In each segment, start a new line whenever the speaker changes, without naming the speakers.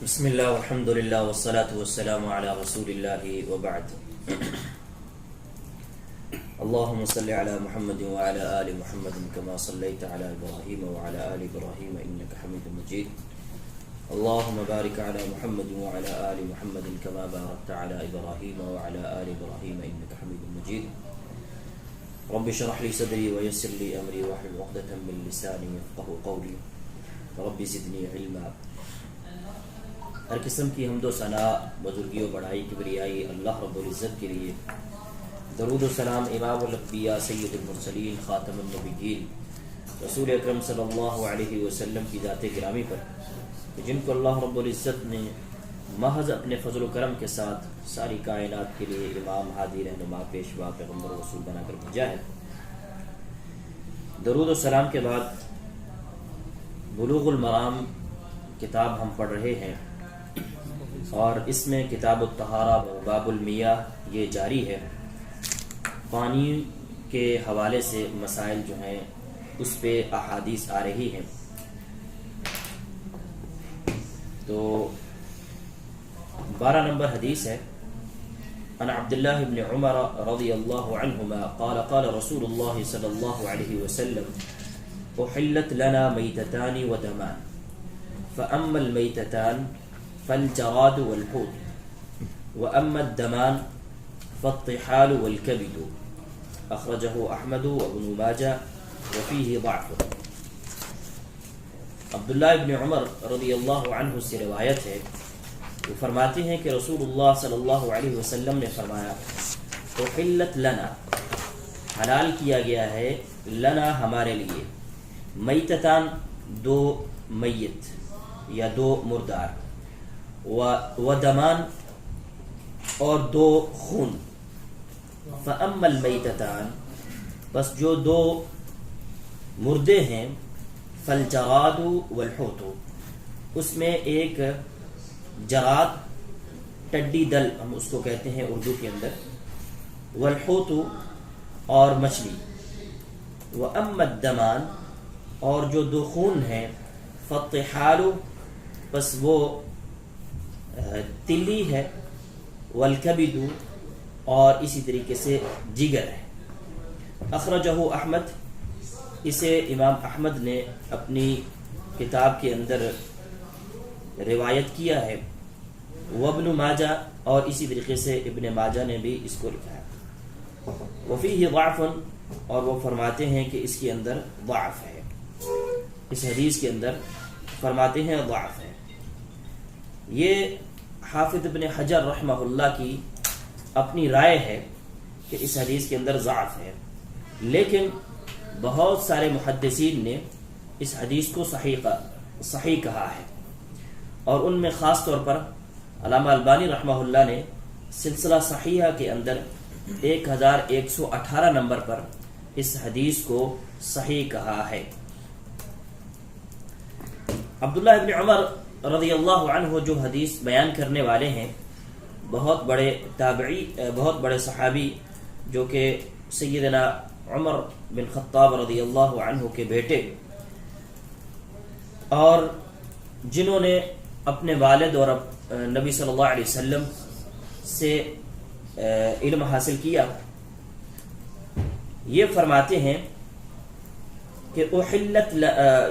بسم اللہ والحمد للہ والصلاة والسلام علی رسول اللہ وبعد. اللہم صلی علی محمد وعلی آل محمد کما صلیت علی ابراہیم وعلی آل ابراہیم انکا حمید مجید. اللہم بارک علی محمد وعلی آل محمد کما بارکت علی ابراہیم وعلی آل ابراہیم انکا حمید مجید. رب اشرح لی صدری ویسر لی امری واحلل عقدۃ من لسانی یفقهوا قولی رب زدنی علما. ہر قسم کی حمد و ثناء، بزرگی و بڑائی، کبریائی اللہ رب العزت کے لیے. درود و سلام امام الانبیاء سید المرسلین خاتم النبیین رسول اکرم صلی اللہ علیہ وسلم کی ذات گرامی پر، جن کو اللہ رب العزت نے محض اپنے فضل و کرم کے ساتھ ساری کائنات کے لیے امام، ہادی، رہنما، پیشوا، پیغمبر و رسول بنا کر بھیجا ہے. درود و سلام کے بعد بلوغ المرام کتاب ہم پڑھ رہے ہیں، اور اس میں کتاب الطہارہ باب المیاہ یہ جاری ہے. پانی کے حوالے سے مسائل جو ہیں اس پہ احادیث آ رہی ہیں. تو 12 نمبر حدیث ہے. عن عبداللہ بن عمر رضی اللہ عنہما قال قال رسول اللہ صلی اللہ علیہ وسلم احلت لنا میتتان ودمان فاما المیتتان فالجراد والحوت واما الدمان فالطحال والكبد اخرجه احمد وابن ماجہ وفيه ضعف. عبداللہ ابن عمر رضی اللہ عنہ سے روایت ہے، وہ فرماتے ہیں کہ رسول اللہ صلی اللہ علیہ وسلم نے فرمایا احلت لنا، حلال کیا گیا ہے، لنا ہمارے لیے، میتتان دو میت یا دو مردار، و دمان اور دو خون. فاما المیتتان، بس جو دو مردے ہیں، فالجراد والحوت، اس میں ایک جراد، ٹڈی دل ہم اس کو کہتے ہیں اردو کے اندر، والحوت اور مچھلی. واما الدمان، اور جو دو خون ہیں، فالطحال، بس وہ تلی ہے، والکبد، اور اسی طریقے سے جگر ہے. اخرجہ احمد، اسے امام احمد نے اپنی کتاب کے اندر روایت کیا ہے. وابن ماجہ، اور اسی طریقے سے ابن ماجہ نے بھی اس کو لکھا ہے. وفیہ ضعف، اور وہ فرماتے ہیں کہ اس کے اندر ضعف ہے، اس حدیث کے اندر فرماتے ہیں ضعف ہے. یہ حافظ ابن حجر رحمہ اللہ کی اپنی رائے ہے کہ اس حدیث کے اندر ضعف ہے، لیکن بہت سارے محدثین نے اس حدیث کو صحیح کہا ہے، اور ان میں خاص طور پر علامہ البانی رحمہ اللہ نے سلسلہ صحیحہ کے اندر 1118 نمبر پر اس حدیث کو صحیح کہا ہے. عبداللہ ابن عمر رضی اللہ عنہ جو حدیث بیان کرنے والے ہیں، بہت بڑے تابعی، بہت بڑے صحابی، جو کہ سیدنا عمر بن خطاب رضی اللہ عنہ کے بیٹے، اور جنہوں نے اپنے والد اور نبی صلی اللہ علیہ وسلم سے علم حاصل کیا، یہ فرماتے ہیں کہ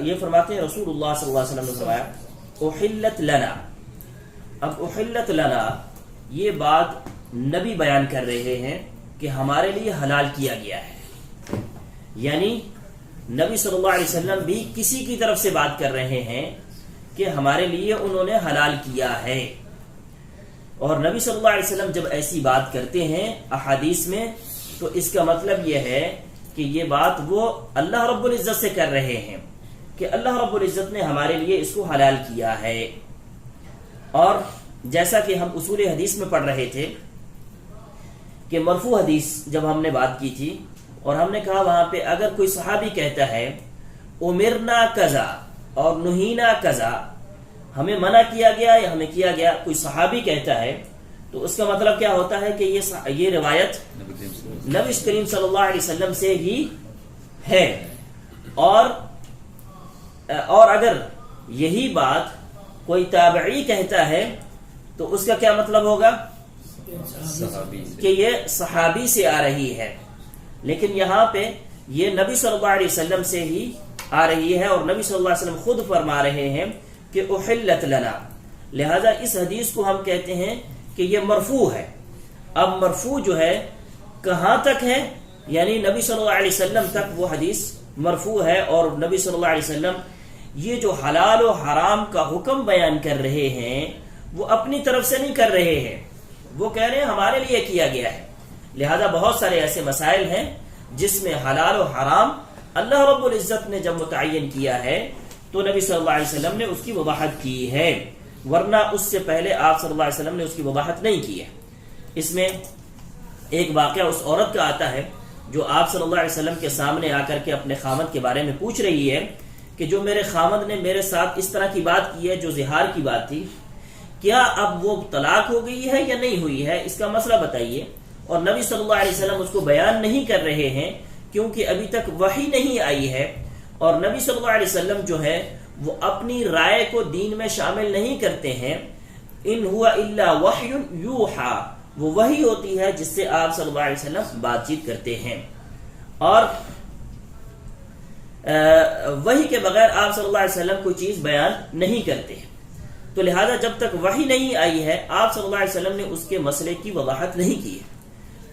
یہ فرماتے ہیں رسول اللہ صلی اللہ علیہ وسلم نے فرمایا احلت لنا. اب احلت لنا یہ بات نبی بیان کر رہے ہیں کہ ہمارے لیے حلال کیا گیا ہے، یعنی نبی صلی اللہ علیہ وسلم بھی کسی کی طرف سے بات کر رہے ہیں کہ ہمارے لیے انہوں نے حلال کیا ہے. اور نبی صلی اللہ علیہ وسلم جب ایسی بات کرتے ہیں احادیث میں، تو اس کا مطلب یہ ہے کہ یہ بات وہ اللہ رب العزت سے کر رہے ہیں کہ اللہ رب العزت نے ہمارے لیے اس کو حلال کیا ہے. اور جیسا کہ ہم اصول حدیث میں پڑھ رہے تھے کہ مرفوع حدیث جب ہم نے بات کی تھی، اور ہم نے کہا وہاں پہ اگر کوئی صحابی کہتا ہے امرنا کذا اور نہینا کذا، ہمیں منع کیا گیا یا ہمیں کیا گیا، کوئی صحابی کہتا ہے، تو اس کا مطلب کیا ہوتا ہے کہ یہ روایت نبی کریم صلی اللہ علیہ وسلم سے ہی ہے. اور اگر یہی بات کوئی تابعی کہتا ہے تو اس کا کیا مطلب ہوگا کہ یہ صحابی سے آ رہی ہے، لیکن یہاں پہ یہ نبی صلی اللہ علیہ وسلم سے ہی آ رہی ہے، اور نبی صلی اللہ علیہ وسلم خود فرما رہے ہیں کہ احلت لنا، لہذا اس حدیث کو ہم کہتے ہیں کہ یہ مرفوع ہے۔ اب مرفوع جو ہے کہاں تک ہے، یعنی نبی صلی اللہ علیہ وسلم تک وہ حدیث مرفوع ہے، اور نبی صلی اللہ علیہ وسلم یہ جو حلال و حرام کا حکم بیان کر رہے ہیں وہ اپنی طرف سے نہیں کر رہے ہیں، وہ کہہ رہے ہیں ہمارے لیے کیا گیا ہے۔ لہذا بہت سارے ایسے مسائل ہیں جس میں حلال و حرام اللہ رب العزت نے جب متعین کیا ہے تو نبی صلی اللہ علیہ وسلم نے اس کی وضاحت کی ہے، ورنہ اس سے پہلے آپ صلی اللہ علیہ وسلم نے اس کی وضاحت نہیں کی ہے۔ اس میں ایک واقعہ اس عورت کا آتا ہے جو آپ صلی اللہ علیہ وسلم کے سامنے آ کر کے اپنے خامد کے بارے میں پوچھ رہی ہے کہ جو میرے خامد نے میرے ساتھ اس طرح کی بات کی ہے جو زہار کی بات تھی، کیا اب وہ طلاق ہو گئی ہے یا نہیں ہوئی ہے، اس کا مسئلہ بتائیے۔ اور نبی صلی اللہ علیہ وسلم اس کو بیان نہیں کر رہے ہیں کیونکہ ابھی تک وحی نہیں آئی ہے، اور نبی صلی اللہ علیہ وسلم جو ہے وہ اپنی رائے کو دین میں شامل نہیں کرتے ہیں۔ ان ہوا الا وحی یوحا، وہ وحی ہوتی ہے جس سے آپ صلی اللہ علیہ وسلم بات چیت کرتے ہیں، اور وحی کے بغیر آپ صلی اللہ علیہ وسلم کوئی چیز بیان نہیں کرتے ہیں۔ تو لہذا جب تک وحی نہیں آئی ہے آپ صلی اللہ علیہ وسلم نے اس کے مسئلے کی وضاحت نہیں کی ہے۔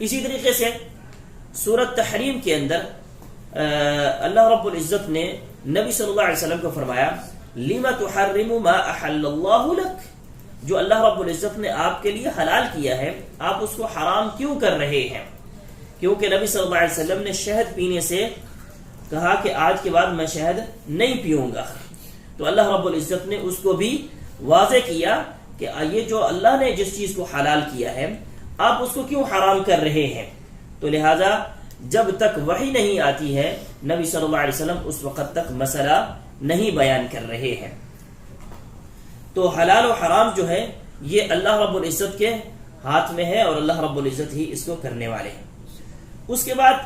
اسی طریقے سے سورۃ تحریم کے اندر اللہ رب العزت نے نبی صلی اللہ علیہ وسلم کو فرمایا لِمَ تُحَرِّمُ مَا أَحَلَّ اللَّهُ لَكَ، جو اللہ رب العزت نے آپ کے لیے حلال کیا ہے آپ اس کو حرام کیوں کر رہے ہیں؟ کیونکہ نبی صلی اللہ علیہ وسلم نے شہد پینے سے کہا کہ آج کے بعد میں شہد نہیں پیوں گا، تو اللہ رب العزت نے اس کو بھی واضح کیا کہ یہ جو اللہ نے جس چیز کو حلال کیا ہے آپ اس کو کیوں حرام کر رہے ہیں۔ تو لہذا جب تک وحی نہیں آتی ہے نبی صلی اللہ علیہ وسلم اس وقت تک مسئلہ نہیں بیان کر رہے ہیں۔ تو حلال و حرام جو ہے یہ اللہ رب العزت کے ہاتھ میں ہے، اور اللہ رب العزت ہی اس کو کرنے والے ہیں۔ اس کے بعد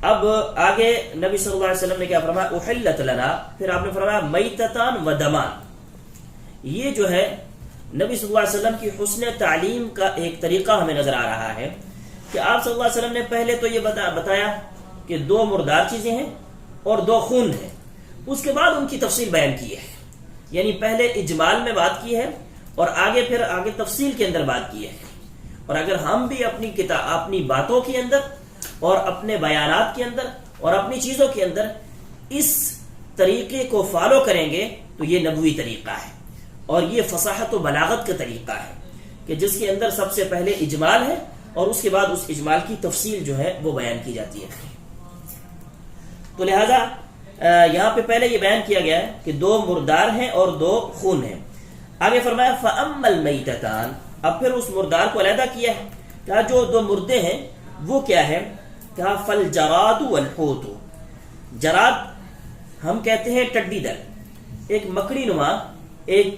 اب آگے نبی صلی اللہ علیہ وسلم نے کیا فرمایا؟ احلت لنا، پھر آپ نے فرمایا میتتان و دمان۔ یہ جو ہے نبی صلی اللہ علیہ وسلم کی حسن تعلیم کا ایک طریقہ ہمیں نظر آ رہا ہے کہ آپ صلی اللہ علیہ وسلم نے پہلے تو یہ بتایا کہ 2 مردار چیزیں ہیں اور 2 خون ہیں، اس کے بعد ان کی تفصیل بیان کی ہے، یعنی پہلے اجمال میں بات کی ہے اور پھر آگے تفصیل کے اندر بات کی ہے۔ اور اگر ہم بھی اپنی باتوں کے اندر اور اپنے بیانات کے اندر اور اپنی چیزوں کے اندر اس طریقے کو فالو کریں گے تو یہ نبوی طریقہ ہے، اور یہ فصاحت و بلاغت کا طریقہ ہے کہ جس کے اندر سب سے پہلے اجمال ہے اور اس کے بعد اس اجمال کی تفصیل جو ہے وہ بیان کی جاتی ہے۔ تو لہذا یہاں پہ پہلے یہ بیان کیا گیا ہے کہ 2 مردار ہیں اور 2 خون ہیں۔ آگے فرمایا فَأَمَّا الْمَيْتَتَانِ، اب پھر اس مردار کو علیحدہ کیا ہے، کہا جو 2 مردے ہیں وہ کیا ہے؟ کہا فَالْجَرَادُ وَالْحُوتُ۔ جراد ہم کہتے ہیں ٹڈی دل، ایک مکڑی نما ایک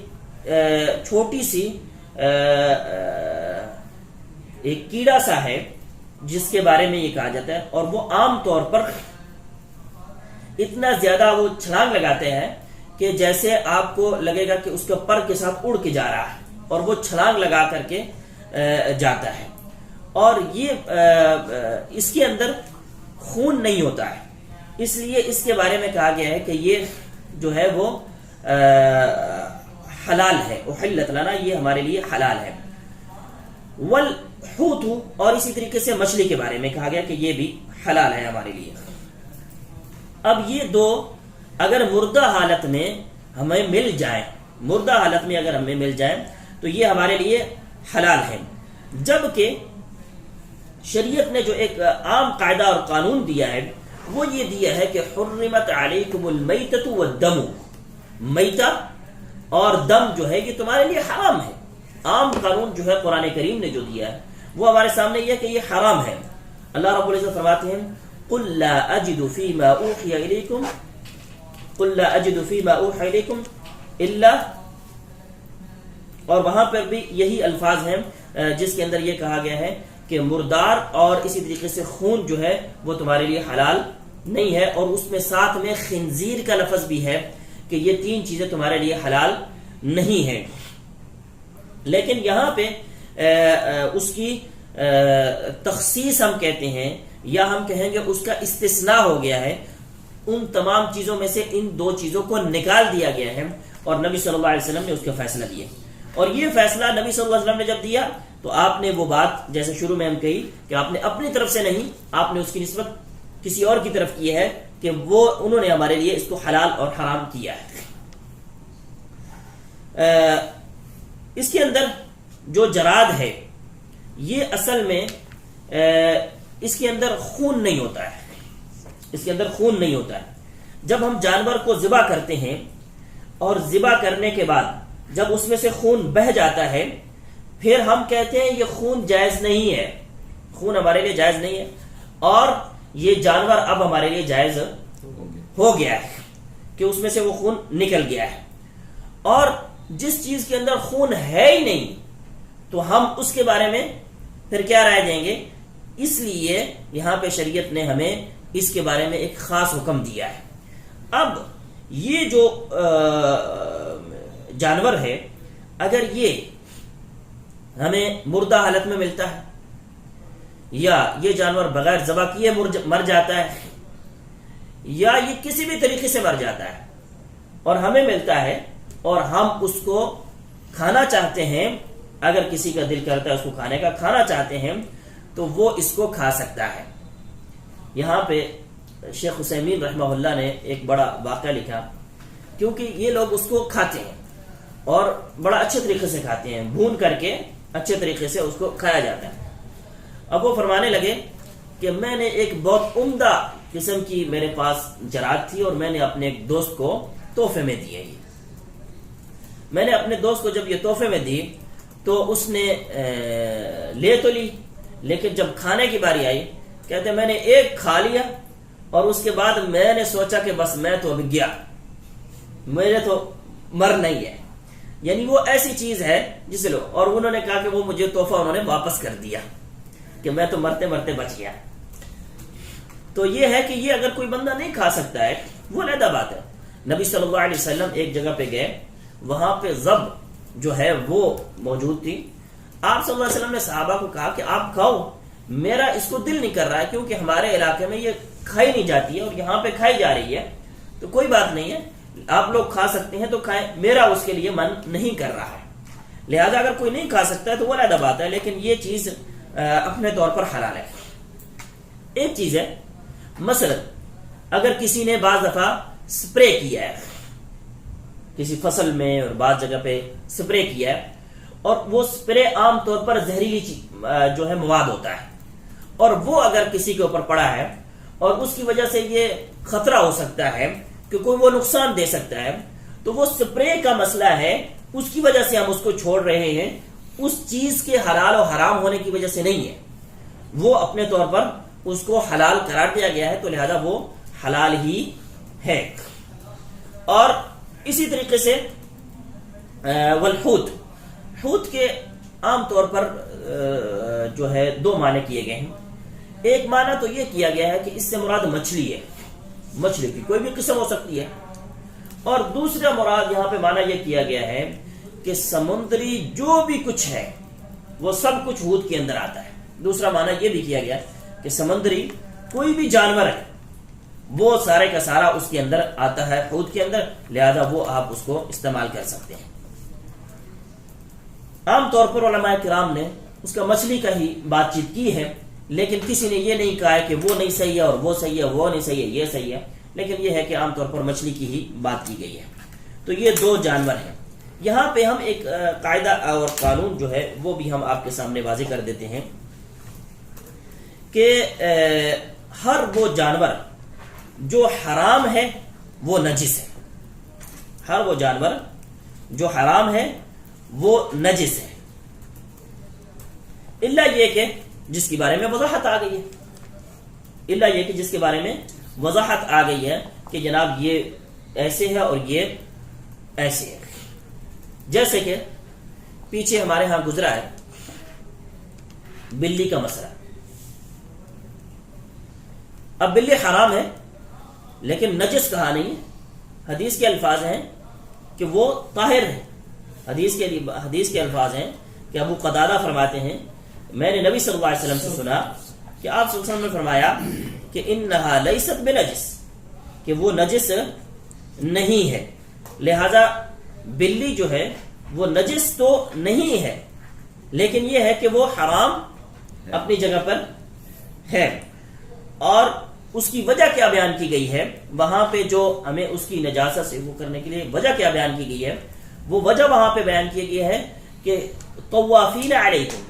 چھوٹی سی ایک کیڑا سا ہے جس کے بارے میں یہ کہا جاتا ہے، اور وہ عام طور پر اتنا زیادہ وہ چھلانگ لگاتے ہیں کہ جیسے آپ کو لگے گا کہ اس کا پر کے ساتھ اڑ کے جا رہا ہے، اور وہ چھلانگ لگا کر کے جاتا ہے، اور یہ اس کے اندر خون نہیں ہوتا ہے، اس لیے اس کے بارے میں کہا گیا ہے کہ یہ جو ہے وہ حلال ہے، احلت لنا، یہ ہمارے لیے حلال ہے۔ والحوت، اور اسی طریقے سے مچھلی کے بارے میں کہا گیا کہ یہ بھی حلال ہے ہمارے لیے۔ اب یہ 2 اگر مردہ حالت میں ہمیں مل جائیں، مردہ حالت میں اگر ہمیں مل جائیں تو یہ ہمارے لیے حلال ہے، جبکہ شریعت نے جو ایک عام قاعدہ اور قانون دیا ہے وہ یہ دیا ہے کہ حرمت علیکم المیتۃ والدم، میتہ اور دم جو ہے یہ تمہارے لیے حرام ہے۔ عام قانون جو ہے قرآن کریم نے جو دیا ہے وہ ہمارے سامنے یہ ہے کہ یہ حرام ہے۔ اللہ رب العزت فرماتے ہیں قُلْ لَا أَجِدُ فِي مَا أُوحِيَ إِلَيْكُمْ قُلْ لَا أَجِدُ فِي مَا أُوحِيَ إِلَيْكُمْ إِلَّا، اور وہاں پر بھی یہی الفاظ ہیں جس کے اندر یہ کہا گیا ہے کہ مردار اور اسی طریقے سے خون جو ہے وہ تمہارے لیے حلال نہیں ہے، اور اس میں ساتھ میں خنزیر کا لفظ بھی ہے کہ یہ 3 چیزیں تمہارے لیے حلال نہیں ہے. لیکن یہاں پہ اس کی تخصیص ہم کہتے ہیں یا ہم کہیں گے اس کا استثناء ہو گیا ہے. ان تمام چیزوں میں سے ان دو چیزوں کو نکال دیا گیا ہے اور نبی صلی اللہ علیہ وسلم نے اس کا فیصلہ دیا. اور یہ فیصلہ نبی صلی اللہ علیہ وسلم نے جب دیا تو آپ نے وہ بات جیسے شروع میں ہم کہی کہ آپ نے اپنی طرف سے نہیں, آپ نے اس کی نسبت کسی اور کی طرف کی ہے کہ وہ انہوں نے ہمارے لیے اس کو حلال اور حرام کیا ہے. اس کے اندر جو جراد ہے یہ اصل میں اس کے اندر خون نہیں ہوتا ہے. اس کے اندر خون نہیں ہوتا ہے. جب ہم جانور کو ذبح کرتے ہیں اور ذبح کرنے کے بعد جب اس میں سے خون بہہ جاتا ہے پھر ہم کہتے ہیں یہ خون جائز نہیں ہے, خون ہمارے لیے جائز نہیں ہے اور یہ جانور اب ہمارے لیے جائز ہو گیا ہے کہ اس میں سے وہ خون نکل گیا ہے. اور جس چیز کے اندر خون ہے ہی نہیں تو ہم اس کے بارے میں پھر کیا رائے دیں گے. اس لیے یہاں پہ شریعت نے ہمیں اس کے بارے میں ایک خاص حکم دیا ہے. اب یہ جو جانور ہے اگر یہ ہمیں مردہ حالت میں ملتا ہے یا یہ جانور بغیر ذبح کیے مر جاتا ہے یا یہ کسی بھی طریقے سے مر جاتا ہے اور ہمیں ملتا ہے اور ہم اس کو کھانا چاہتے ہیں, اگر کسی کا دل کرتا ہے اس کو کھانے کا کھانا چاہتے ہیں تو وہ اس کو کھا سکتا ہے. یہاں پہ شیخ عثیمین رحمہ اللہ نے ایک بڑا واقعہ لکھا کیونکہ یہ لوگ اس کو کھاتے ہیں اور بڑا اچھے طریقے سے کھاتے ہیں, بھون کر کے اچھے طریقے سے اس کو کھایا جاتا ہے. اب وہ فرمانے لگے کہ میں نے ایک بہت عمدہ قسم کی میرے پاس جراد تھی اور میں نے اپنے ایک دوست کو تحفے میں دی. میں نے اپنے دوست کو جب یہ تحفے میں دی تو اس نے لے تو لی, لیکن جب کھانے کی باری آئی کہتے میں نے ایک کھا لیا اور اس کے بعد میں نے سوچا کہ بس میں تو ابھی گیا, میرے تو مر نہیں ہے. یعنی وہ ایسی چیز ہے جسے لو, اور انہوں نے کہا کہ وہ مجھے تحفہ انہوں نے واپس کر دیا کہ میں تو مرتے مرتے بچ گیا. تو یہ ہے کہ یہ اگر کوئی بندہ نہیں کھا سکتا ہے وہ علیحدہ بات ہے. نبی صلی اللہ علیہ وسلم ایک جگہ پہ گئے, وہاں پہ ضب جو ہے وہ موجود تھی. آپ صلی اللہ علیہ وسلم نے صحابہ کو کہا کہ آپ کھاؤ, میرا اس کو دل نہیں کر رہا ہے کیونکہ ہمارے علاقے میں یہ کھائی نہیں جاتی ہے اور یہاں پہ کھائی جا رہی ہے, تو کوئی بات نہیں ہے, آپ لوگ کھا سکتے ہیں تو کھائیں, میرا اس کے لیے من نہیں کر رہا ہے. لہذا اگر کوئی نہیں کھا سکتا ہے تو وہ علیحدہ بات ہے, لیکن یہ چیز اپنے طور پر حلال ہے. ایک چیز ہے مثلا اگر کسی نے بعض دفعہ سپرے کیا ہے کسی فصل میں اور بعض جگہ پہ سپرے کیا ہے, اور وہ سپرے عام طور پر زہریلی جو ہے مواد ہوتا ہے, اور وہ اگر کسی کے اوپر پڑا ہے اور اس کی وجہ سے یہ خطرہ ہو سکتا ہے کہ کوئی وہ نقصان دے سکتا ہے, تو وہ سپرے کا مسئلہ ہے, اس کی وجہ سے ہم اس کو چھوڑ رہے ہیں, اس چیز کے حلال و حرام ہونے کی وجہ سے نہیں ہے, وہ اپنے طور پر اس کو حلال قرار دیا گیا ہے تو لہذا وہ حلال ہی ہے. اور اسی طریقے سے والحوت, حوت کے عام طور پر جو ہے دو معنی کیے گئے ہیں. ایک معنی تو یہ کیا گیا ہے کہ اس سے مراد مچھلی ہے, مچھلی کی کوئی بھی قسم ہو سکتی ہے, اور دوسرا مراد یہاں پہ معنی یہ کیا گیا ہے کہ سمندری جو بھی کچھ ہے وہ سب کچھ حوت کے اندر آتا ہے. دوسرا معنی یہ بھی کیا گیا کہ سمندری کوئی بھی جانور ہے وہ سارے کا سارا اس کے اندر آتا ہے حوت کے اندر, لہذا وہ آپ اس کو استعمال کر سکتے ہیں. عام طور پر علماء کرام نے اس کا مچھلی کا ہی بات چیت کی ہے, لیکن کسی نے یہ نہیں کہا ہے کہ وہ نہیں صحیح ہے اور وہ صحیح ہے, وہ نہیں صحیح ہے, یہ صحیح ہے, لیکن یہ ہے کہ عام طور پر مچھلی کی ہی بات کی گئی ہے. تو یہ دو جانور ہیں. یہاں پہ ہم ایک قاعدہ اور قانون جو ہے وہ بھی ہم آپ کے سامنے واضح کر دیتے ہیں کہ ہر وہ جانور جو حرام ہے وہ نجس ہے. ہر وہ جانور جو حرام ہے وہ نجس ہے, الا یہ کہ جس کے بارے میں وضاحت آ گئی ہے, الا یہ کہ جس کے بارے میں وضاحت آ گئی ہے کہ جناب یہ ایسے ہے اور یہ ایسے ہے. جیسے کہ پیچھے ہمارے ہاں گزرا ہے بلی کا مسئلہ. اب بلی حرام ہے لیکن نجس کہا نہیں ہے. حدیث کے الفاظ ہیں کہ وہ طاہر ہے, حدیث کے الفاظ ہیں کہ ابو قتادہ فرماتے ہیں میں نے نبی صلی اللہ علیہ وسلم سے سنا کہ آپ صلی اللہ علیہ وسلم نے فرمایا کہ انہا لیست بنجس، کہ وہ نجس نہیں ہے، لہذا بلی جو ہے وہ نجس تو نہیں ہے، لیکن یہ ہے کہ وہ حرام اپنی جگہ پر ہے۔ اور اس کی وجہ کیا بیان کی گئی ہے وہاں پہ، جو ہمیں اس کی نجاست سے وہ کرنے کے لیے وجہ کیا بیان کی گئی ہے، وہ وجہ وہاں پہ بیان کی گئی ہے کہ طوافین علیکم،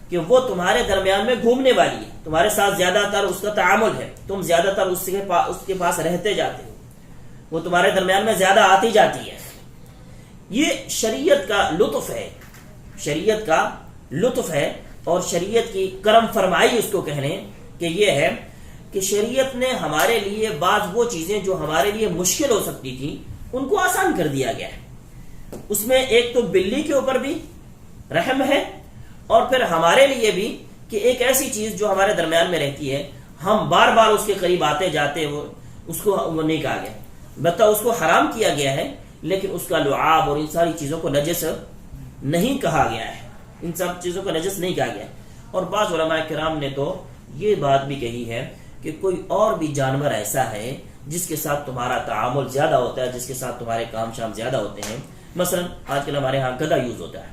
کہ وہ تمہارے درمیان میں گھومنے والی ہے، تمہارے ساتھ زیادہ تر اس کا تعامل ہے، تم زیادہ تر اس کے پاس رہتے جاتے ہو، وہ تمہارے درمیان میں زیادہ آتی جاتی ہے۔ یہ شریعت کا لطف ہے، شریعت کا لطف ہے، اور شریعت کی کرم فرمائی اس کو کہنے کہ یہ ہے کہ شریعت نے ہمارے لیے بعض وہ چیزیں جو ہمارے لیے مشکل ہو سکتی تھی ان کو آسان کر دیا گیا ہے۔ اس میں ایک تو بلی کے اوپر بھی رحم ہے، اور پھر ہمارے لیے بھی کہ ایک ایسی چیز جو ہمارے درمیان میں رہتی ہے، ہم بار بار اس کے قریب آتے جاتے، اس کو وہ نہیں کہا گیا، بتا اس کو حرام کیا گیا ہے، لیکن اس کا لعاب اور ان ساری چیزوں کو نجس نہیں کہا گیا ہے، ان سب چیزوں کو نجس نہیں کہا گیا ہے۔ اور بعض علماء کرام نے تو یہ بات بھی کہی ہے کہ کوئی اور بھی جانور ایسا ہے جس کے ساتھ تمہارا تعامل زیادہ ہوتا ہے، جس کے ساتھ تمہارے کام شام زیادہ ہوتے ہیں، مثلا آج کل ہمارے ہاں گدھا یوز ہوتا ہے،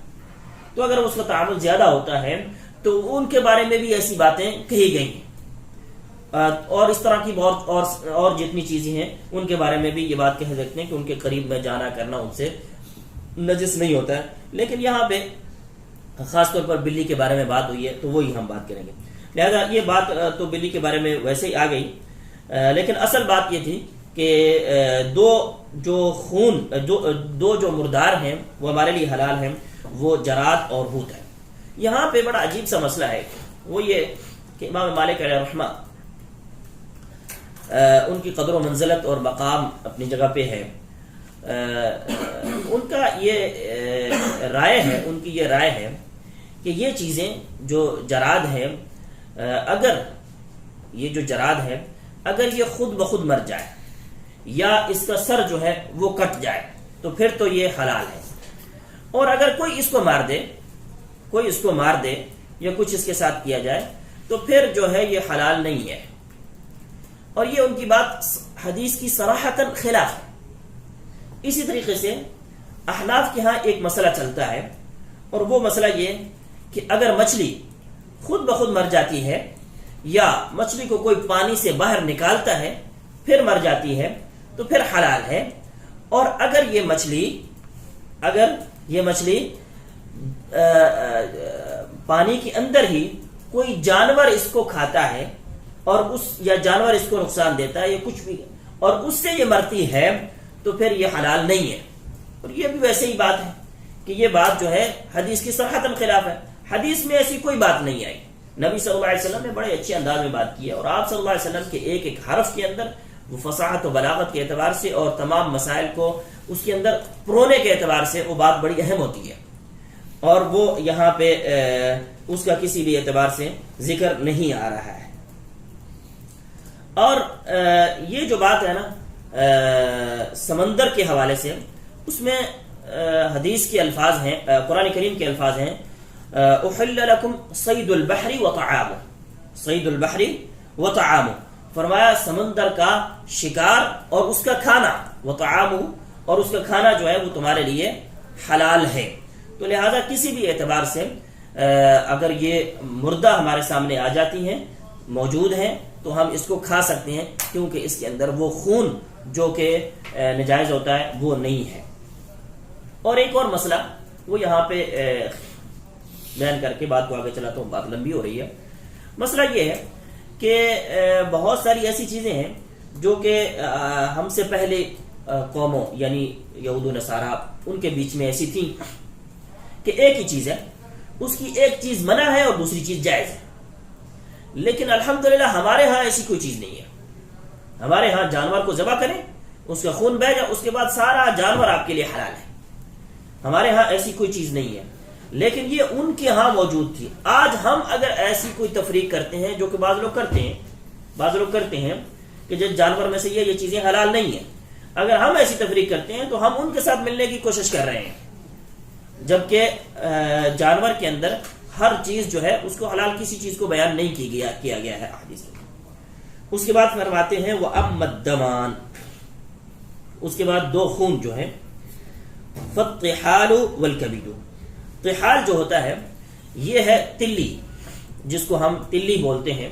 تو اگر اس کا تعامل زیادہ ہوتا ہے تو ان کے بارے میں بھی ایسی باتیں کہی گئی ہیں، اور اس طرح کی بہت اور جتنی چیزیں ہیں ان کے بارے میں بھی یہ بات کہہ سکتے ہیں کہ ان کے قریب میں جانا کرنا ان سے نجس نہیں ہوتا ہے۔ لیکن یہاں پہ خاص طور پر بلی کے بارے میں بات ہوئی ہے تو وہی ہم بات کریں گے، لہذا یہ بات تو بلی کے بارے میں ویسے ہی آ گئی، لیکن اصل بات یہ تھی کہ دو جو مردار ہیں وہ ہمارے لیے حلال ہیں، وہ جراد اور حوت ہے۔ یہاں پہ بڑا عجیب سا مسئلہ ہے، وہ یہ کہ امام مالک علیہ رحمہ ان کی قدر و منزلت اور مقام اپنی جگہ پہ ہے، ان کا یہ رائے ہے، ان کی یہ رائے ہے کہ یہ چیزیں جو جراد ہے، اگر یہ جو جراد ہے اگر یہ خود بخود مر جائے یا اس کا سر جو ہے وہ کٹ جائے تو پھر تو یہ حلال ہے، اور اگر کوئی اس کو مار دے یا کچھ اس کے ساتھ کیا جائے تو پھر جو ہے یہ حلال نہیں ہے۔ اور یہ ان کی بات حدیث کی صراحتاً خلاف ہے۔ اسی طریقے سے احناف کے ہاں ایک مسئلہ چلتا ہے، اور وہ مسئلہ یہ کہ اگر مچھلی خود بخود مر جاتی ہے یا مچھلی کو کوئی پانی سے باہر نکالتا ہے پھر مر جاتی ہے تو پھر حلال ہے، اور اگر یہ مچھلی پانی کے اندر ہی کوئی جانور اس کو کھاتا ہے اور یا جانور اس کو نقصان دیتا ہے یا کچھ بھی، اور اس سے یہ مرتی ہے تو پھر یہ حلال نہیں ہے۔ اور یہ بھی ویسے ہی بات ہے کہ یہ بات جو ہے حدیث کی صراحتاً خلاف ہے، حدیث میں ایسی کوئی بات نہیں آئی، نبی صلی اللہ علیہ وسلم نے بڑے اچھے انداز میں بات کی ہے، اور آپ صلی اللہ علیہ وسلم کے ایک ایک حرف کے اندر وہ فصاحت و بلاغت کے اعتبار سے اور تمام مسائل کو اس کے اندر پرونے کے اعتبار سے وہ بات بڑی اہم ہوتی ہے، اور وہ یہاں پہ اس کا کسی بھی اعتبار سے ذکر نہیں آ رہا ہے۔ اور یہ جو بات ہے نا سمندر کے حوالے سے، اس میں حدیث کے الفاظ ہیں، قرآن کریم کے الفاظ ہیں، احل لکم صید البحر وطعامہ، صید البحر وطعامہ، فرمایا سمندر کا شکار اور اس کا کھانا، وطعامہ، اور اس کا کھانا جو ہے وہ تمہارے لیے حلال ہے۔ تو لہذا کسی بھی اعتبار سے اگر یہ مردہ ہمارے سامنے آ جاتی ہیں، موجود ہیں، تو ہم اس کو کھا سکتے ہیں، کیونکہ اس کے اندر وہ خون جو کہ نجائز ہوتا ہے وہ نہیں ہے۔ اور ایک اور مسئلہ وہ یہاں پہ بیان کر کے بات کو آگے چلاتا ہوں، بات لمبی ہو رہی ہے۔ مسئلہ یہ ہے کہ بہت ساری ایسی چیزیں ہیں جو کہ ہم سے پہلے قوموں یعنی یہود و نصارہ ان کے بیچ میں ایسی تھی کہ ایک ہی چیز ہے، اس کی ایک چیز منع ہے اور دوسری چیز جائز ہے، لیکن الحمدللہ ہمارے ہاں ایسی کوئی چیز نہیں ہے۔ ہمارے ہاں جانور کو ذبح کریں، اس کا خون بہہ جائے، اس کے بعد سارا جانور آپ کے لیے حلال ہے۔ ہمارے ہاں ایسی کوئی چیز نہیں ہے، لیکن یہ ان کے ہاں موجود تھی۔ آج ہم اگر ایسی کوئی تفریق کرتے ہیں، جو کہ بعض لوگ کرتے ہیں کہ جس جانور میں سے یہ چیزیں حلال نہیں ہیں، اگر ہم ایسی تفریق کرتے ہیں تو ہم ان کے ساتھ ملنے کی کوشش کر رہے ہیں، جبکہ جانور کے اندر ہر چیز جو ہے اس کو حلال کسی چیز کو بیان نہیں کیا گیا ہے احادیث میں. اس کے بعد فرماتے ہیں وَأَمَّا الدَّمَانِ، اس کے بعد دو خون جو ہے، فَالطِّحَالُ وَالْكَبِدُ. طحال جو ہوتا ہے یہ ہے تلی، جس کو ہم تلی بولتے ہیں.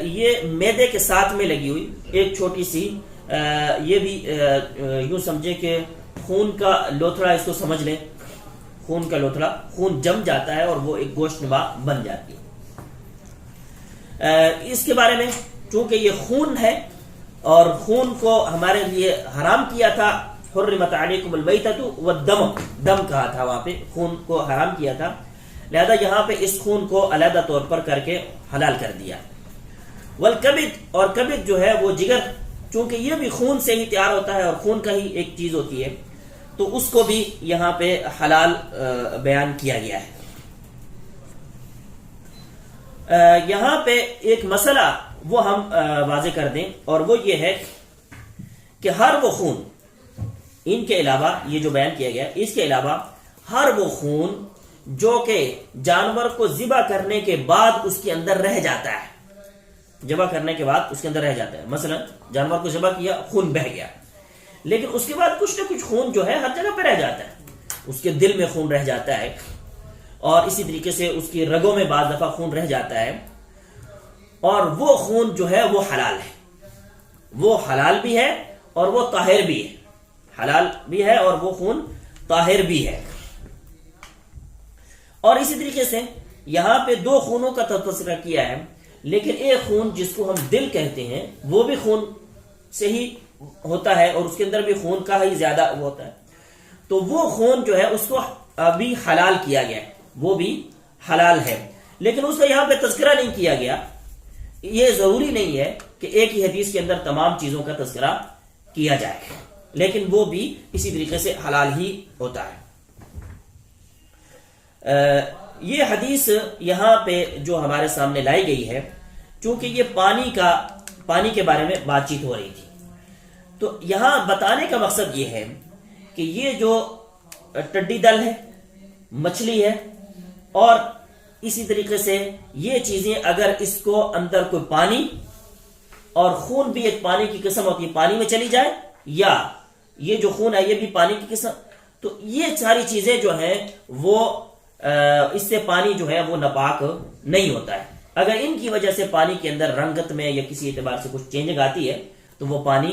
یہ میدے کے ساتھ میں لگی ہوئی ایک چھوٹی سی، یہ بھی یوں سمجھے کہ خون کا لوتھڑا، اس کو سمجھ لیں، خون کا لوتھڑا، خون جم جاتا ہے اور وہ ایک گوشت نما بن جاتی ہے. اس کے بارے میں چونکہ یہ خون ہے اور خون کو ہمارے لیے حرام کیا تھا، حرمت علیکم المیتۃ والدم، دم کہا تھا وہاں پہ، خون کو حرام کیا تھا، لہذا یہاں پہ اس خون کو علیحدہ طور پر کر کے حلال کر دیا. والکبد، اور کبد جو ہے وہ جگر، چونکہ یہ بھی خون سے ہی تیار ہوتا ہے اور خون کا ہی ایک چیز ہوتی ہے، تو اس کو بھی یہاں پہ حلال بیان کیا گیا ہے. یہاں پہ ایک مسئلہ وہ ہم واضح کر دیں، اور وہ یہ ہے کہ ہر وہ خون، ان کے علاوہ یہ جو بیان کیا گیا، اس کے علاوہ ہر وہ خون جو کہ جانور کو ذبح کرنے کے بعد اس کے اندر رہ جاتا ہے، ذبح کرنے کے بعد اس کے اندر رہ جاتا ہے. مثلا جانور کو ذبح کیا، خون بہہ گیا، لیکن اس کے بعد کچھ نہ کچھ خون جو ہے ہر جگہ پہ رہ جاتا ہے. اس کے دل میں خون رہ جاتا ہے، اور اسی طریقے سے اس کی رگوں میں بعض دفعہ خون رہ جاتا ہے، اور وہ خون جو ہے وہ حلال ہے. وہ حلال بھی ہے اور وہ طاہر بھی ہے، حلال بھی ہے اور وہ خون طاہر بھی ہے. اور اسی طریقے سے یہاں پہ دو خونوں کا تذکرہ کیا ہے، لیکن ایک خون جس کو ہم دل کہتے ہیں وہ بھی خون سے ہی ہوتا ہے، اور اس کے اندر بھی خون کا ہی زیادہ وہ ہوتا ہے. تو وہ خون جو ہے اس کو ابھی حلال کیا گیا ہے، وہ بھی حلال ہے، لیکن اس کا یہاں پہ تذکرہ نہیں کیا گیا. یہ ضروری نہیں ہے کہ ایک ہی حدیث کے اندر تمام چیزوں کا تذکرہ کیا جائے، لیکن وہ بھی اسی طریقے سے حلال ہی ہوتا ہے. یہ حدیث یہاں پہ جو ہمارے سامنے لائی گئی ہے، چونکہ یہ پانی کے بارے میں بات چیت ہو رہی تھی، تو یہاں بتانے کا مقصد یہ ہے کہ یہ جو ٹڈی دل ہے، مچھلی ہے، اور اسی طریقے سے یہ چیزیں اگر اس کو اندر کوئی پانی اور خون بھی ایک پانی کی قسم ہوتی ہے، پانی میں چلی جائے، یا یہ جو خون ہے یہ بھی پانی کی قسم، تو یہ ساری چیزیں جو ہیں وہ اس سے پانی جو ہے وہ ناپاک نہیں ہوتا ہے. اگر ان کی وجہ سے پانی کے اندر رنگت میں یا کسی اعتبار سے کچھ چینجنگ آتی ہے تو وہ پانی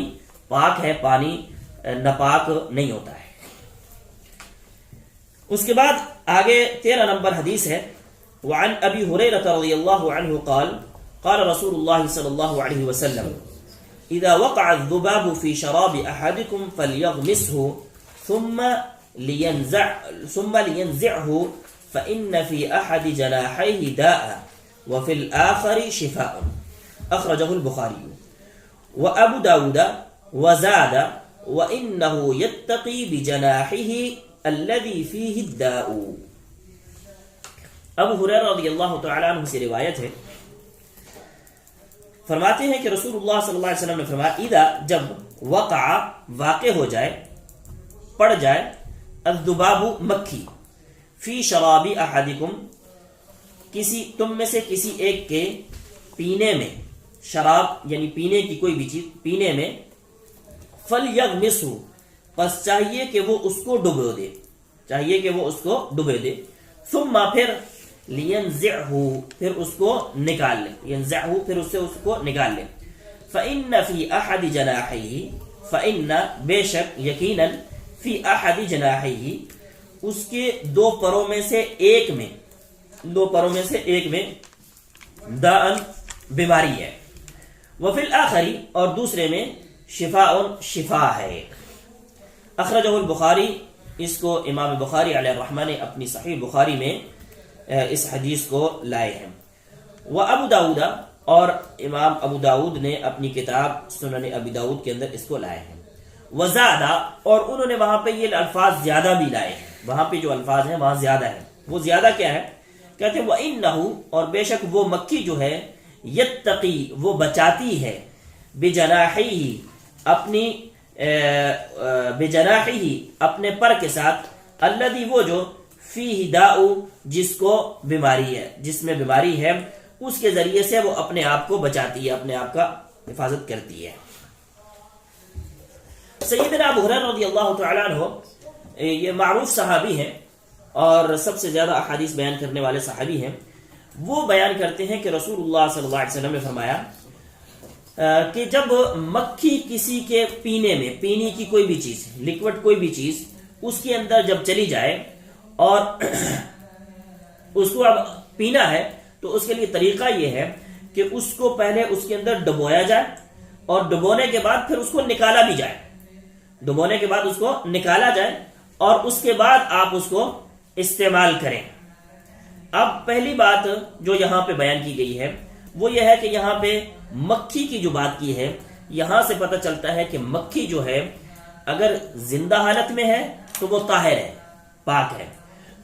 پاک ہے، پانی ناپاک نہیں ہوتا ہے. اس کے بعد آگے 13 نمبر حدیث ہے، وعن ابی ہریرہ رضی اللہ عنہ قال قال رسول اللہ صلی اللہ علیہ وسلم اذا وقع الذباب في شراب احدكم فليغمسه ثم لينزعه فإن في أحد جناحيه داء وفي الآخر شفاء. أخرجه البخاري وأبو داود وزاد وإنه يتقي بجناحه الذي فيه الداء. ابو ہریرہ رضی اللہ تعالی عنہ سے روایت ہے، فرماتے ہیں کہ رسول اللہ صلی اللہ علیہ وسلم نے فرمایا اذا، جب وقع واقع ہو جائے، پڑ جائے، الذباب مکھی، فی شراب احدکم کسی تم میں سے کسی ایک کے پینے میں، شراب یعنی پینے کی کوئی بھی چیز پینے میں، فلیغمسہ پس چاہیے کہ وہ اس کو ڈبو دے، چاہیے کہ وہ اس کو ڈبو دے، ثم پھر لینزعہ پھر اس کو نکال لے، ینزعہ پھر اس سے اس کو نکال لے. فإن فی احد جناحیہ، فإن بے شک یقیناً، فی احد جناحیہ اس کے دو پروں میں سے ایک میں، دو پروں میں سے ایک میں، داء بیماری ہے، وفی الآخری اور دوسرے میں، شفاء شفا ہے. اخرجہ البخاری، اس کو امام بخاری علیہ الرحمہ نے اپنی صحیح بخاری میں اس حدیث کو لائے ہیں. وہ ابو داؤد، اور امام ابو داؤد نے اپنی کتاب سنن ابی داؤد کے اندر اس کو لائے ہیں. وزادہ، اور انہوں نے وہاں پہ یہ الفاظ زیادہ بھی لائے ہیں، وہاں پہ جو الفاظ ہیں وہاں زیادہ ہیں. وہ زیادہ کیا ہے؟ کہتے ہیں وَإِنَّهُ اور بے شک وہ مکھی جو ہے، یتقی وہ بچاتی ہے، بجناحیہ اپنی بجناحیہ اپنے پر کے ساتھ، الذی وہ جو فیہ داء جس کو بیماری ہے، جس میں بیماری ہے، اس کے ذریعے سے وہ اپنے آپ کو بچاتی ہے، اپنے آپ کا حفاظت کرتی ہے۔ سیدنا ابو ہریرہ رضی اللہ تعالیٰ عنہ یہ معروف صحابی ہیں اور سب سے زیادہ احادیث بیان کرنے والے صحابی ہیں۔ وہ بیان کرتے ہیں کہ رسول اللہ صلی اللہ علیہ وسلم نے فرمایا کہ جب مکھی کسی کے پینے میں، پینے کی کوئی بھی چیز، لیکوڈ کوئی بھی چیز اس کے اندر جب چلی جائے اور اس کو اب پینا ہے، تو اس کے لیے طریقہ یہ ہے کہ اس کو پہلے اس کے اندر ڈبویا جائے اور ڈبونے کے بعد پھر اس کو نکالا بھی جائے، ڈبونے کے بعد اس کو نکالا جائے اور اس کے بعد آپ اس کو استعمال کریں۔ اب پہلی بات جو یہاں پہ بیان کی گئی ہے وہ یہ ہے کہ یہاں پہ مکھی کی جو بات کی ہے، یہاں سے پتہ چلتا ہے کہ مکھی جو ہے اگر زندہ حالت میں ہے تو وہ طاہر ہے، پاک ہے،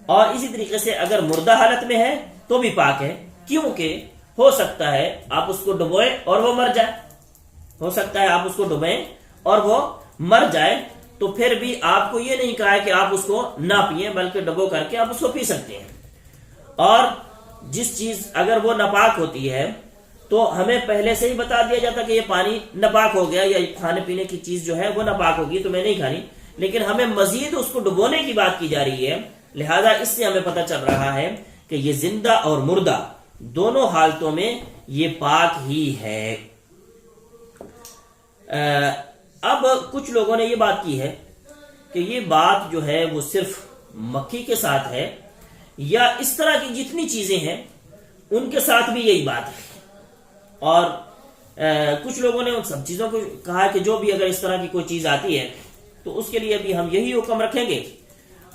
اور اسی طریقے سے اگر مردہ حالت میں ہے تو بھی پاک ہے، کیونکہ ہو سکتا ہے آپ اس کو ڈبوئیں اور وہ مر جائے، ہو سکتا ہے آپ اس کو ڈبوئیں اور وہ مر جائے، تو پھر بھی آپ کو یہ نہیں کہا ہے کہ آپ اس کو نہ پئیں، بلکہ ڈبو کر کے آپ اس کو پی سکتے ہیں۔ اور جس چیز اگر وہ ناپاک ہوتی ہے تو ہمیں پہلے سے ہی بتا دیا جاتا کہ یہ پانی ناپاک ہو گیا یا کھانے پینے کی چیز جو ہے وہ ناپاک ہوگی تو میں نہیں کھانی، لیکن ہمیں مزید اس کو ڈبونے کی بات کی جا رہی ہے، لہذا اس سے ہمیں پتہ چل رہا ہے کہ یہ زندہ اور مردہ دونوں حالتوں میں یہ پاک ہی ہے۔ اب کچھ لوگوں نے یہ بات کی ہے کہ یہ بات جو ہے وہ صرف مکھی کے ساتھ ہے یا اس طرح کی جتنی چیزیں ہیں ان کے ساتھ بھی یہی بات ہے، اور کچھ لوگوں نے ان سب چیزوں کو کہا کہ جو بھی اگر اس طرح کی کوئی چیز آتی ہے تو اس کے لیے بھی ہم یہی حکم رکھیں گے،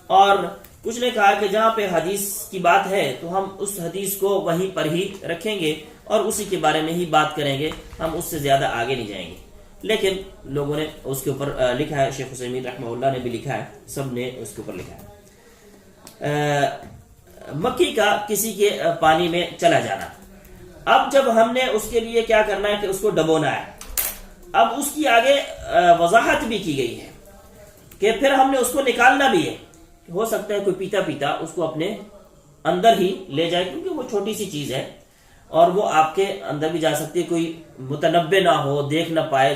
اور کچھ نے کہا کہ جہاں پہ حدیث کی بات ہے تو ہم اس حدیث کو وہیں پر ہی رکھیں گے اور اسی کے بارے میں ہی بات کریں گے، ہم اس سے زیادہ آگے نہیں جائیں گے۔ لیکن لوگوں نے اس کے اوپر لکھا ہے، شیخ عثیمین رحمہ اللہ نے بھی لکھا ہے، سب نے اس کے اوپر لکھا ہے، مکھی کا کسی کے پانی میں چلا جانا۔ اب جب ہم نے اس کے لیے کیا کرنا ہے کہ اس کو ڈبونا ہے، اب اس کی آگے وضاحت بھی کی گئی ہے کہ پھر ہم نے اس کو نکالنا بھی ہے، ہو سکتا ہے کوئی پیتا پیتا اس کو اپنے اندر ہی لے جائے، کیونکہ وہ چھوٹی سی چیز ہے اور وہ آپ کے اندر بھی جا سکتی ہے، کوئی متنبع نہ ہو، دیکھ نہ پائے،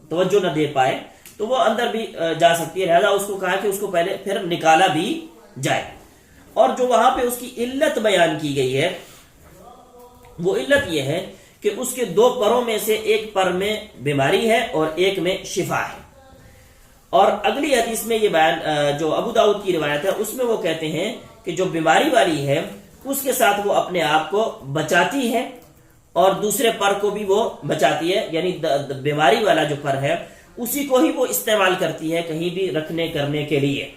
توجہ نہ دے پائے تو وہ اندر بھی جا سکتی ہے، لہذا اس کو کہا کہ اس کو پہلے پھر نکالا بھی جائے۔ اور جو وہاں پہ اس کی علت بیان کی گئی ہے وہ علت یہ ہے کہ اس کے دو پروں میں سے ایک پر میں بیماری ہے اور ایک میں شفا ہے۔ اور اگلی حدیث میں یہ بیان جو ابو داؤد کی روایت ہے اس میں وہ کہتے ہیں کہ جو بیماری والی ہے اس کے ساتھ وہ اپنے آپ کو بچاتی ہے اور دوسرے پر کو بھی وہ بچاتی ہے، یعنی بیماری والا جو پر ہے اسی کو ہی وہ استعمال کرتی ہے کہیں بھی رکھنے کرنے کے لیے۔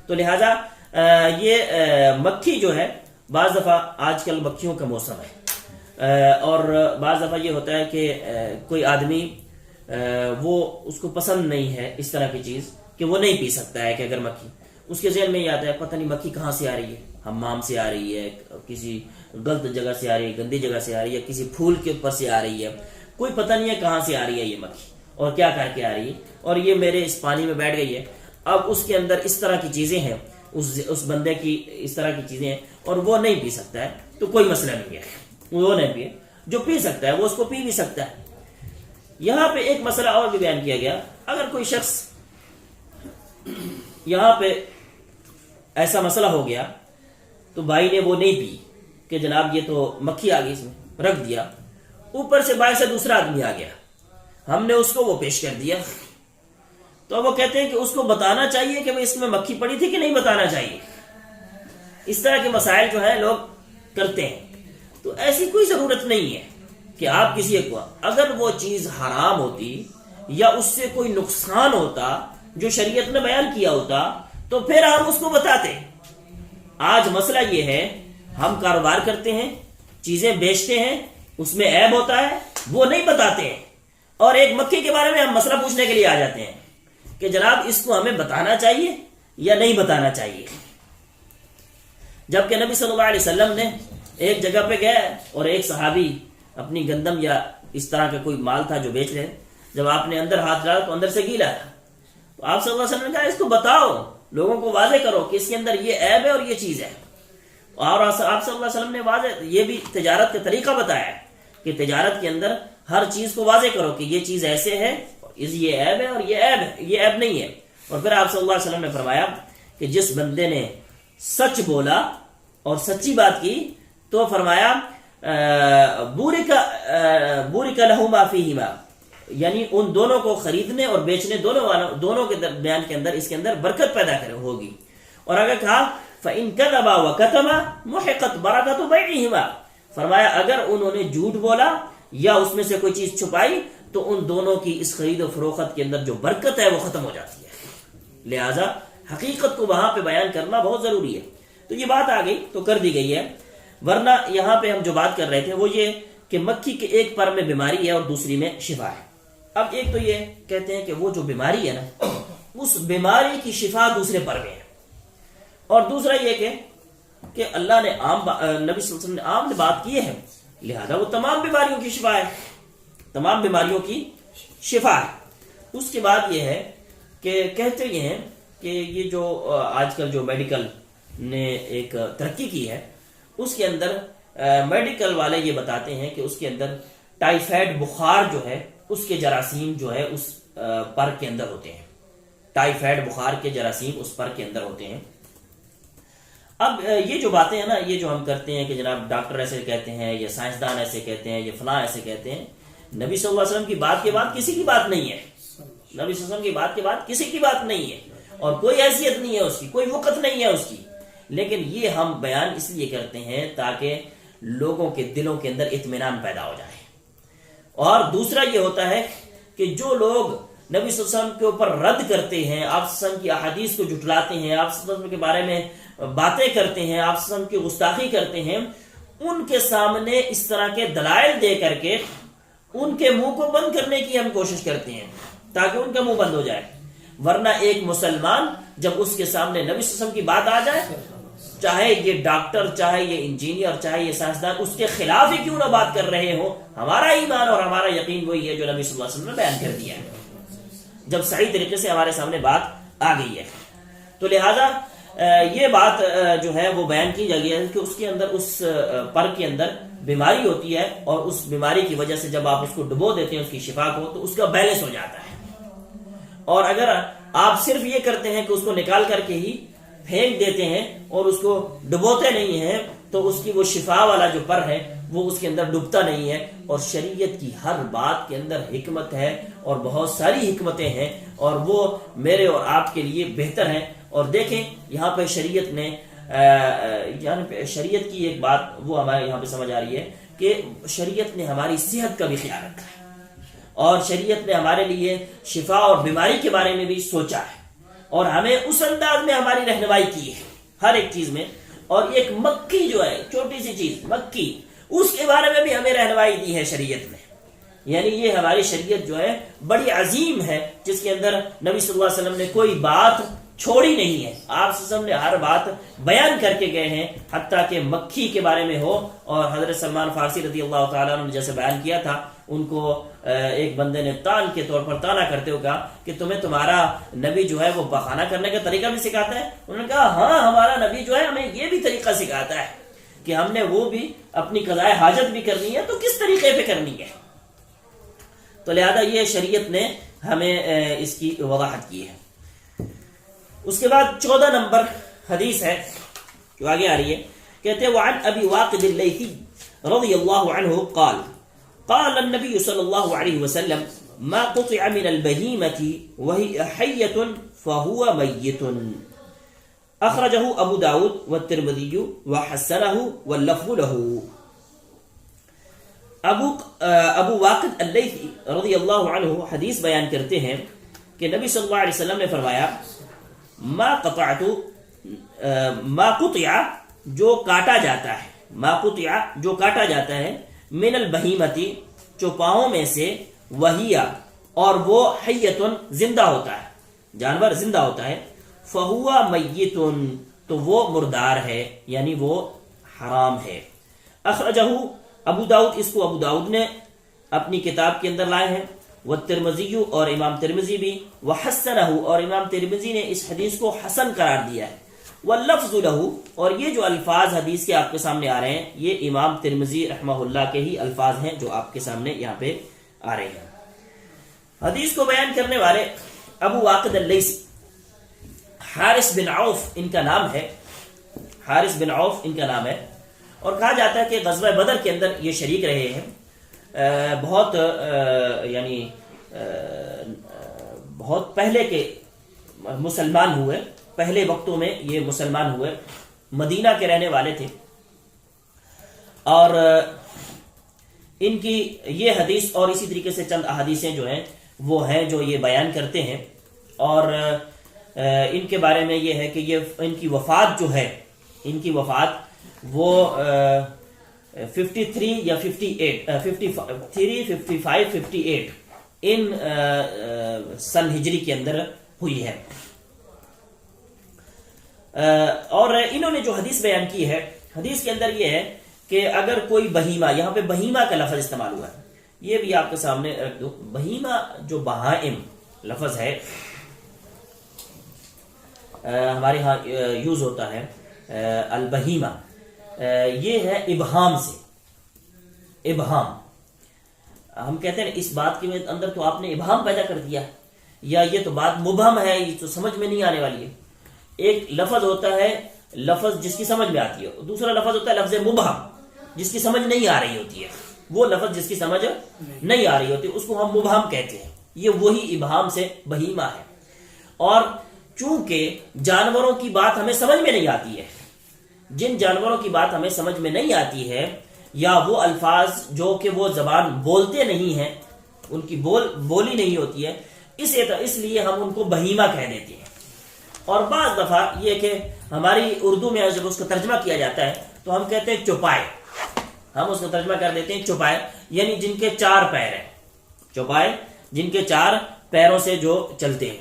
تو لہذا یہ مکھی جو ہے، بعض دفعہ آج کل مکھیوں کا موسم ہے اور بعض دفعہ یہ ہوتا ہے کہ کوئی آدمی وہ اس کو پسند نہیں ہے اس طرح کی چیز کہ وہ نہیں پی سکتا ہے، کہ اگر مکھی اس کے ذہن میں یہ آتا ہے پتہ نہیں مکھی کہاں سے آ رہی ہے، حمام سے آ رہی ہے، کسی غلط جگہ سے آ رہی ہے، گندی جگہ سے آ رہی ہے، کسی پھول کے اوپر سے آ رہی ہے، کوئی پتہ نہیں ہے کہاں سے آ رہی ہے یہ مکھی اور کیا کر کے آ رہی ہے، اور یہ میرے اس پانی میں بیٹھ گئی ہے۔ اب اس کے اندر اس طرح کی چیزیں ہیں، اس بندے کی اس طرح کی چیزیں ہیں اور وہ نہیں پی سکتا ہے، تو کوئی مسئلہ نہیں ہے، وہ نہیں پیے، جو پی سکتا ہے وہ اس کو پی بھی سکتا ہے۔ یہاں پہ ایک مسئلہ اور بھی بیان کیا گیا، اگر کوئی شخص یہاں پہ ایسا مسئلہ ہو گیا تو بھائی نے وہ نہیں پی کہ جناب یہ تو مکھی آ گئی، اس میں رکھ دیا، اوپر سے باہر سے دوسرا آدمی آ گیا، ہم نے اس کو وہ پیش کر دیا، تو وہ کہتے ہیں کہ اس کو بتانا چاہیے کہ اس میں مکھی پڑی تھی کہ نہیں بتانا چاہیے۔ اس طرح کے مسائل جو ہے لوگ کرتے ہیں، تو ایسی کوئی ضرورت نہیں ہے کہ آپ کسی کو، اگر وہ چیز حرام ہوتی یا اس سے کوئی نقصان ہوتا جو شریعت نے بیان کیا ہوتا تو پھر ہم اس کو بتاتے۔ آج مسئلہ یہ ہے ہم کاروبار کرتے ہیں، چیزیں بیچتے ہیں، اس میں عیب ہوتا ہے وہ نہیں بتاتے ہیں، اور ایک مکھی کے بارے میں ہم مسئلہ پوچھنے کے لیے آ جاتے ہیں کہ جناب اس کو ہمیں بتانا چاہیے یا نہیں بتانا چاہیے۔ جبکہ نبی صلی اللہ علیہ وسلم نے ایک جگہ پہ گئے اور ایک صحابی اپنی گندم یا اس طرح کا کوئی مال تھا جو بیچ رہے، جب آپ نے اندر ہاتھ ڈالا تو اندر سے گیلا تھا، تو آپ صلی اللہ علیہ وسلم نے کہا اس کو بتاؤ لوگوں کو واضح کرو کہ اس کے اندر یہ عیب ہے اور یہ چیز ہے. اور آپ صلی اللہ علیہ وسلم نے واضح یہ بھی تجارت کا طریقہ بتایا ہے کہ تجارت کے اندر ہر چیز کو واضح کرو کہ یہ چیز ایسے ہے، یہ عیب ہے اور یہ عیب ہے، یہ عیب نہیں ہے. اور پھر آپ صلی اللہ علیہ وسلم نے فرمایا کہ جس بندے نے سچ بولا اور سچی بات کی تو فرمایا بورک لہ ما فیہما، یعنی ان دونوں کو خریدنے اور بیچنے دونوں کے درمیان کے اندر اس کے اندر برکت پیدا ہوگی. اور اگر کہا فَإِن كَذَبَا وَكَتَمَا مُحِقَتْ بَرَكَةُ بَيْعِهِمَا، فرمایا اگر انہوں نے جھوٹ بولا یا اس میں سے کوئی چیز چھپائی تو ان دونوں کی اس خرید و فروخت کے اندر جو برکت ہے وہ ختم ہو جاتی ہے. لہذا حقیقت کو وہاں پہ بیان کرنا بہت ضروری ہے. تو یہ بات آ گئی تو کر دی گئی ہے. ورنہ یہاں پہ ہم جو بات کر رہے تھے وہ یہ کہ مکھی کے ایک پر میں بیماری ہے اور دوسری میں شفا ہے. اب ایک تو یہ کہتے ہیں کہ وہ جو بیماری ہے نا اس بیماری کی شفا دوسرے پر میں ہے، اور دوسرا یہ کہ اللہ نے نبی صلی اللہ علیہ وسلم نے عام بات کی ہے، لہذا وہ تمام بیماریوں کی شفا ہے، تمام بیماریوں کی شفا ہے. اس کے بعد یہ ہے کہ کہتے یہ ہیں کہ یہ جو آج کل جو میڈیکل نے ایک ترقی کی ہے اس کے اندر میڈیکل والے یہ بتاتے ہیں کہ اس کے اندر ٹائیفائڈ بخار جو ہے اس کے جراثیم جو ہے اس پر کے اندر ہوتے ہیں، ٹائیفائڈ بخار کے جراثیم اس پر کے اندر ہوتے ہیں. اب یہ جو باتیں ہیں نا، یہ جو ہم کرتے ہیں کہ جناب ڈاکٹر ایسے کہتے ہیں یا سائنسدان ایسے کہتے ہیں یا فلاں ایسے کہتے ہیں، نبی صلی اللہ علیہ وسلم کی بات کے بعد کسی کی بات نہیں ہے، نبی صلی اللہ علیہ وسلم کی بات کے بعد کسی کی بات نہیں ہے اور کوئی حیثیت نہیں ہے اس کی، کوئی وقت نہیں ہے اس کی. لیکن یہ ہم بیان اس لیے کرتے ہیں تاکہ لوگوں کے دلوں کے اندر اطمینان پیدا ہو جائے. اور دوسرا یہ ہوتا ہے کہ جو لوگ نبی صلی اللہ علیہ وسلم کے اوپر رد کرتے ہیں، آپ صلی اللہ علیہ وسلم کی احادیث کو جھٹلاتے ہیں، آپ صلی اللہ علیہ وسلم کے بارے میں باتیں کرتے ہیں، آپ صلی اللہ علیہ وسلم کی گستاخی کرتے ہیں، ان کے سامنے اس طرح کے دلائل دے کر کے ان کے منہ کو بند کرنے کی ہم کوشش کرتے ہیں تاکہ ان کا منہ بند ہو جائے. ورنہ ایک مسلمان جب اس کے سامنے نبی صلی اللہ علیہ وسلم کی بات آ جائے، چاہے یہ ڈاکٹر، چاہے یہ انجینئر، چاہے یہ سائنسدان اس کے خلاف ہی کیوں نہ بات کر رہے ہوں، ہمارا ایمان اور ہمارا یقین وہی ہے جو نبی صلی اللہ علیہ وسلم نے بیان کر دیا ہے جب صحیح طریقے سے ہمارے سامنے بات آ گئی ہے. تو لہذا یہ بات جو ہے وہ بیان کی جا گئی ہے کہ اس کے اندر اس پر کے اندر بیماری ہوتی ہے اور اس بیماری کی وجہ سے جب آپ اس کو ڈبو دیتے ہیں اس کی شفا کو تو اس کا بیلنس ہو جاتا ہے. اور اگر آپ صرف یہ کرتے ہیں کہ اس کو نکال کر کے ہی پھینک دیتے ہیں اور اس کو ڈبوتے نہیں ہیں تو اس کی وہ شفا والا جو پر ہے وہ اس کے اندر ڈوبتا نہیں ہے. اور شریعت کی ہر بات کے اندر حکمت ہے اور بہت ساری حکمتیں ہیں اور وہ میرے اور آپ کے لیے بہتر ہیں. اور دیکھیں یہاں پہ شریعت نے شریعت کی ایک بات وہ ہمارے یہاں پہ سمجھ آ رہی ہے کہ شریعت نے ہماری صحت کا بھی خیال رکھا ہے اور شریعت نے ہمارے لیے شفا اور بیماری کے بارے میں بھی سوچا ہے اور ہمیں اس انداز میں ہماری رہنمائی کی ہے ہر ایک چیز میں. اور ایک مکھی جو ہے چھوٹی سی چیز مکھی، اس کے بارے میں بھی ہمیں رہنمائی دی ہے شریعت نے. یعنی یہ ہماری شریعت جو ہے بڑی عظیم ہے جس کے اندر نبی صلی اللہ علیہ وسلم نے کوئی بات چھوڑی نہیں ہے. آپ صلی اللہ علیہ وسلم نے ہر بات بیان کر کے گئے ہیں حتیٰ کہ مکھی کے بارے میں ہو. اور حضرت سلمان فارسی رضی اللہ تعالیٰ عنہ نے جیسے بیان کیا تھا، ان کو ایک بندے نے تان کے طور پر تانا کرتے ہوئے کہا کہ تمہیں تمہارا نبی جو ہے وہ بخانہ کرنے کا طریقہ بھی سکھاتا ہے؟ انہوں نے کہا ہاں، ہمارا نبی جو ہے ہمیں یہ بھی طریقہ سکھاتا ہے کہ ہم نے وہ بھی اپنی قضاء حاجت بھی کرنی ہے تو کس طریقے پہ کرنی ہے. تو لہذا یہ شریعت نے ہمیں اس کی وضاحت کی ہے. اس کے بعد 14 نمبر حدیث ہے جو آگے آ رہی ہے. کہتے ہیں وعن ابی واقد اللیثی رضی اللہ عنہ قال قال النبي صلی اللہ علیہ وسلم ما قطع من البهيمة وهي حية فهو ميت. اخرجه ابو داود والترمذي وحسنه واللفظ له. ابو واقد اللیثی رضی اللہ عنہ حدیث بیان کرتے ہیں کہ نبی صلی اللہ علیہ وسلم نے فرمایا ما قطع جو کاٹا جاتا ہے، ما قطع جو کاٹا جاتا ہے، من البہیمتی چوپاؤں میں سے، وہی اور وہ حیتن زندہ ہوتا ہے، جانور زندہ ہوتا ہے، فہوا میتن تو وہ مردار ہے یعنی وہ حرام ہے. اخرجہ ابو داؤد، اس کو ابو داؤد نے اپنی کتاب کے اندر لائے ہیں، والترمذی اور امام ترمذی بھی، وحسنہ اور امام ترمذی نے اس حدیث کو حسن قرار دیا ہے، واللفظ لہ اور یہ جو الفاظ حدیث کے آپ کے سامنے آ رہے ہیں یہ امام ترمذی رحمہ اللہ کے ہی الفاظ ہیں جو آپ کے سامنے یہاں پہ آ رہے ہیں۔ حدیث کو بیان کرنے والے ابو واقد اللیثی، حارث بن عوف ان کا نام ہے، حارث بن عوف ان کا نام ہے، اور کہا جاتا ہے کہ غزوہ بدر کے اندر یہ شریک رہے ہیں، بہت یعنی بہت پہلے کے مسلمان ہوئے، پہلے وقتوں میں یہ مسلمان ہوئے، مدینہ کے رہنے والے تھے، اور ان کی یہ حدیث اور اسی طریقے سے چند احادیثیں جو ہیں وہ ہیں جو یہ بیان کرتے ہیں، اور ان کے بارے میں یہ ہے کہ یہ ان کی وفات جو ہے، ان کی وفات وہ 53 یا 58 ان سن ہجری کے اندر ہوئی ہے۔ اور انہوں نے جو حدیث بیان کی ہے، حدیث کے اندر یہ ہے کہ اگر کوئی بہیمہ، یہاں پہ بہیمہ کا لفظ استعمال ہوا ہے، یہ بھی آپ کے سامنے رکھ دو۔ بہیمہ جو بہائم لفظ ہے ہمارے ہاں یوز ہوتا ہے، البہیمہ، یہ ہے ابہام سے، ابہام، ہم کہتے ہیں اس بات کے اندر تو آپ نے ابہام پیدا کر دیا، یا یہ تو بات مبہم ہے، یہ تو سمجھ میں نہیں آنے والی ہے۔ ایک لفظ ہوتا ہے لفظ جس کی سمجھ میں آتی ہے، دوسرا لفظ ہوتا ہے لفظ مبہم جس کی سمجھ نہیں آ رہی ہوتی ہے، وہ لفظ جس کی سمجھ نہیں آ رہی ہوتی اس کو ہم مبہم کہتے ہیں، یہ وہی ابہام سے بہیمہ ہے۔ اور چونکہ جانوروں کی بات ہمیں سمجھ میں نہیں آتی ہے، جن جانوروں کی بات ہمیں سمجھ میں نہیں آتی ہے، یا وہ الفاظ جو کہ وہ زبان بولتے نہیں ہیں، ان کی بولی نہیں ہوتی ہے، اس لیے ہم ان کو بہیمہ کہہ دیتے ہیں۔ اور بعض دفعہ یہ کہ ہماری اردو میں جب اس کا ترجمہ کیا جاتا ہے تو ہم کہتے ہیں چوپائے، ہم اس کا ترجمہ کر دیتے ہیں چوپائے، یعنی جن کے 4 پیر ہیں، چوپائے جن کے 4 پیروں سے جو چلتے ہیں۔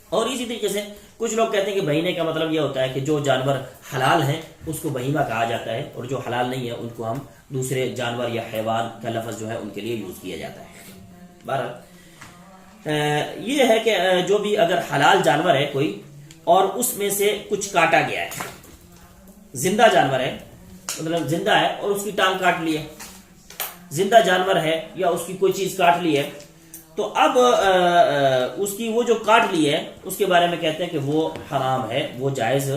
اور اسی طریقے سے کچھ لوگ کہتے ہیں کہ بہیمے کا مطلب یہ ہوتا ہے کہ جو جانور حلال ہیں اس کو بہیمہ کہا جاتا ہے، اور جو حلال نہیں ہے ان کو ہم دوسرے جانور یا حیوان کا لفظ جو ہے ان کے لیے یوز کیا جاتا ہے۔ بہرحال یہ ہے کہ جو بھی اگر حلال جانور ہے کوئی اور اس میں سے کچھ کاٹا گیا ہے، زندہ جانور ہے، مطلب زندہ ہے اور اس کی ٹانگ کاٹ لی ہے، زندہ جانور ہے یا اس کی کوئی چیز کاٹ لی ہے، تو اب اس کی وہ جو کاٹ لی ہے اس کے بارے میں کہتے ہیں کہ وہ حرام ہے، وہ جائز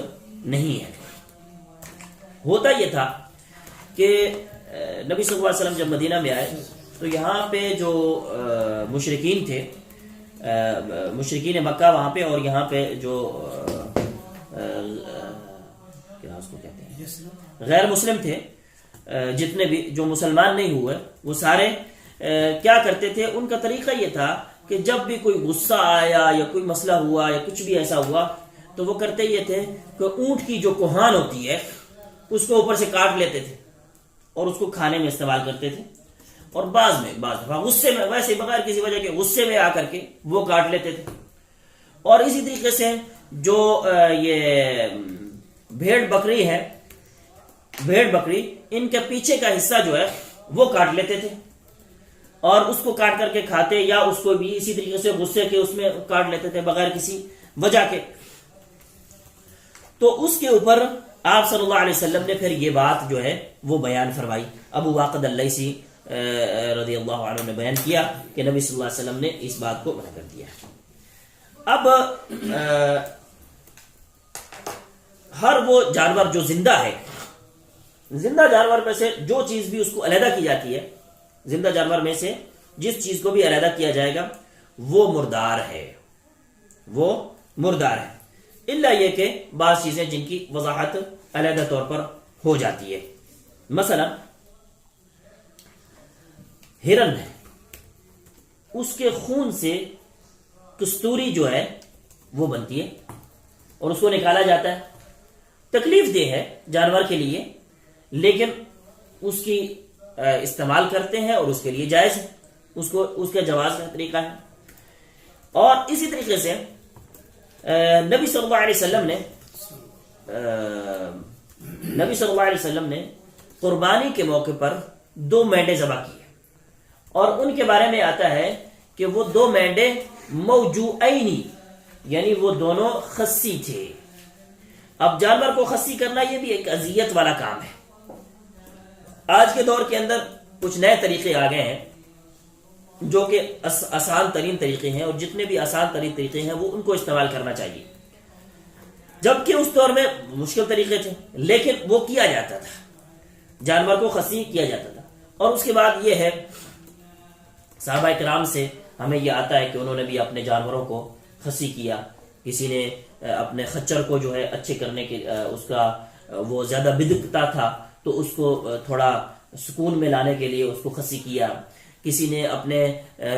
نہیں ہے۔ ہوتا یہ تھا کہ نبی صلی اللہ علیہ وسلم جب مدینہ میں آئے تو یہاں پہ جو مشرکین تھے، مشرکین مکہ وہاں پہ، اور یہاں پہ جو کیا اس کو کہتے ہیں غیر مسلم تھے، جتنے بھی جو مسلمان نہیں ہوئے وہ سارے کیا کرتے تھے، ان کا طریقہ یہ تھا کہ جب بھی کوئی غصہ آیا یا کوئی مسئلہ ہوا یا کچھ بھی ایسا ہوا تو وہ کرتے یہ تھے کہ اونٹ کی جو کوہان ہوتی ہے اس کو اوپر سے کاٹ لیتے تھے اور اس کو کھانے میں استعمال کرتے تھے، اور بعض دفعہ غصے میں، ویسے بغیر کسی وجہ کے غصے میں آ کر کے وہ کاٹ لیتے تھے۔ اور اسی طریقے سے جو یہ بھیڑ بکری ہے، بھیڑ بکری، ان کے پیچھے کا حصہ جو ہے وہ کاٹ لیتے تھے اور اس کو کاٹ کر کے کھاتے، یا اس کو بھی اسی طریقے سے غصے کے اس میں کاٹ لیتے تھے بغیر کسی وجہ کے۔ تو اس کے اوپر آپ صلی اللہ علیہ وسلم نے پھر یہ بات جو ہے وہ بیان فرمائی۔ ابو واقد اللیثی رضی اللہ عنہ نے بیان کیا کہ نبی صلی اللہ علیہ وسلم نے اس بات کو منع کر دیا۔ اب ہر وہ جانور جو زندہ ہے، زندہ جانور میں سے جو چیز بھی اس کو علیحدہ کی جاتی ہے، زندہ جانور میں سے جس چیز کو بھی علیحدہ کیا جائے گا وہ مردار ہے، وہ مردار ہے، الا یہ کہ بعض چیزیں جن کی وضاحت علیحدہ طور پر ہو جاتی ہے۔ مثلا ہرن ہے، اس کے خون سے کستوری جو ہے وہ بنتی ہے اور اس کو نکالا جاتا ہے، تکلیف دہ ہے جانور کے لیے، لیکن اس کی استعمال کرتے ہیں اور اس کے لیے جائز ہے، اس کا جواز کا طریقہ ہے۔ اور اسی طریقے سے نبی صلی اللہ علیہ وسلم نے قربانی کے موقع پر 2 مینڈیں ذبح کی، اور ان کے بارے میں آتا ہے کہ وہ 2 مینڈے موجوعینی، یعنی وہ دونوں خصی تھے۔ اب جانور کو خصی کرنا یہ بھی ایک اذیت والا کام ہے۔ آج کے دور کے اندر کچھ نئے طریقے آ گئے ہیں جو کہ آسان ترین طریقے ہیں، اور جتنے بھی آسان ترین طریقے ہیں وہ ان کو استعمال کرنا چاہیے، جبکہ اس دور میں مشکل طریقے تھے لیکن وہ کیا جاتا تھا، جانور کو خصی کیا جاتا تھا۔ اور اس کے بعد یہ ہے صحابہ کرام سے ہمیں یہ آتا ہے کہ انہوں نے بھی اپنے جانوروں کو خصی کیا۔ کسی نے اپنے خچر کو جو ہے اچھے کرنے کے اس کا وہ زیادہ بدکتا تھا تو اس کو تھوڑا سکون میں لانے کے لیے اس کو خصی کیا۔ کسی نے اپنے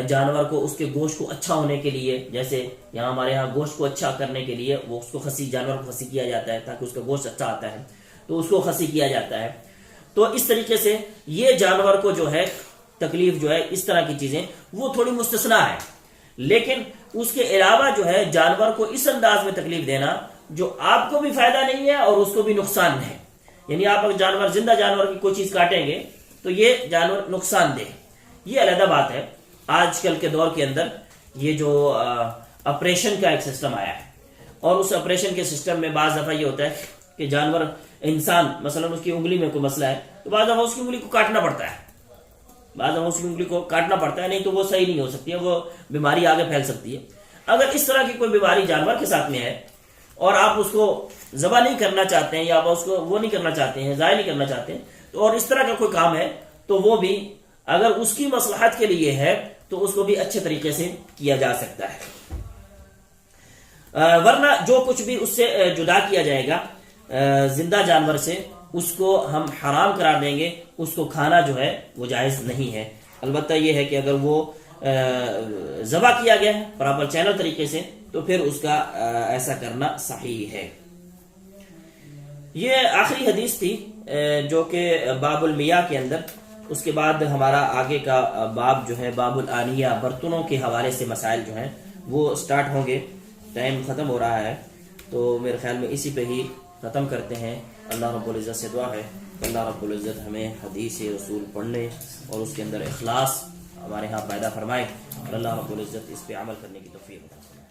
جانور کو اس کے گوشت کو اچھا ہونے کے لیے، جیسے یہاں ہمارے ہاں گوشت کو اچھا کرنے کے لیے وہ اس کو خصی، جانور کو خصی کیا جاتا ہے تاکہ اس کا گوشت اچھا آتا ہے تو اس کو خصی کیا جاتا ہے۔ تو اس طریقے سے یہ جانور کو جو ہے تکلیف جو ہے اس طرح کی چیزیں وہ تھوڑی مستثنا ہے، لیکن اس کے علاوہ جو ہے جانور کو اس انداز میں تکلیف دینا جو آپ کو بھی فائدہ نہیں ہے اور اس کو بھی نقصان ہے، یعنی آپ اگر جانور زندہ جانور کی کوئی چیز کاٹیں گے تو یہ جانور نقصان دہ، یہ علیحدہ بات ہے۔ آج کل کے دور کے اندر یہ جو آپریشن کا ایک سسٹم آیا ہے، اور اس آپریشن کے سسٹم میں بعض دفعہ یہ ہوتا ہے کہ جانور انسان مثلا اس کی انگلی میں کوئی مسئلہ ہے تو بعض دفعہ اس کی انگلی کو کاٹنا پڑتا ہے، بعض دفعہ اس کی انگلی کو کاٹنا پڑتا ہے، نہیں تو وہ صحیح نہیں ہو سکتی ہے، وہ بیماری آگے پھیل سکتی ہے۔ اگر اس طرح کی کوئی بیماری جانور کے ساتھ میں ہے اور آپ اس کو ذبح نہیں کرنا چاہتے ہیں یا آپ اس کو وہ نہیں کرنا چاہتے ہیں، ضائع نہیں کرنا چاہتے ہیں، تو اور اس طرح کا کوئی کام ہے تو وہ بھی اگر اس کی مصلحت کے لیے ہے تو اس کو بھی اچھے طریقے سے کیا جا سکتا ہے، ورنہ جو کچھ بھی اس سے جدا کیا جائے گا زندہ جانور سے اس کو ہم حرام قرار دیں گے، اس کو کھانا جو ہے وہ جائز نہیں ہے۔ البتہ یہ ہے کہ اگر وہ ذبح کیا گیا ہے پراپر چینل طریقے سے تو پھر اس کا ایسا کرنا صحیح ہے۔ یہ آخری حدیث تھی جو کہ باب المیاہ کے اندر، اس کے بعد ہمارا آگے کا باب جو ہے باب الآنیہ، برتنوں کے حوالے سے مسائل جو ہیں وہ سٹارٹ ہوں گے۔ ٹائم ختم ہو رہا ہے تو میرے خیال میں اسی پہ ہی ختم کرتے ہیں۔ اللہ رب العزت سے دعا ہے کہ اللہ رب العزت ہمیں حدیث رسول پڑھنے اور اس کے اندر اخلاص ہمارے ہاں پیدا فرمائے، اور اللہ رب العزت اس پہ عمل کرنے کی توفیق عطا فرمائے۔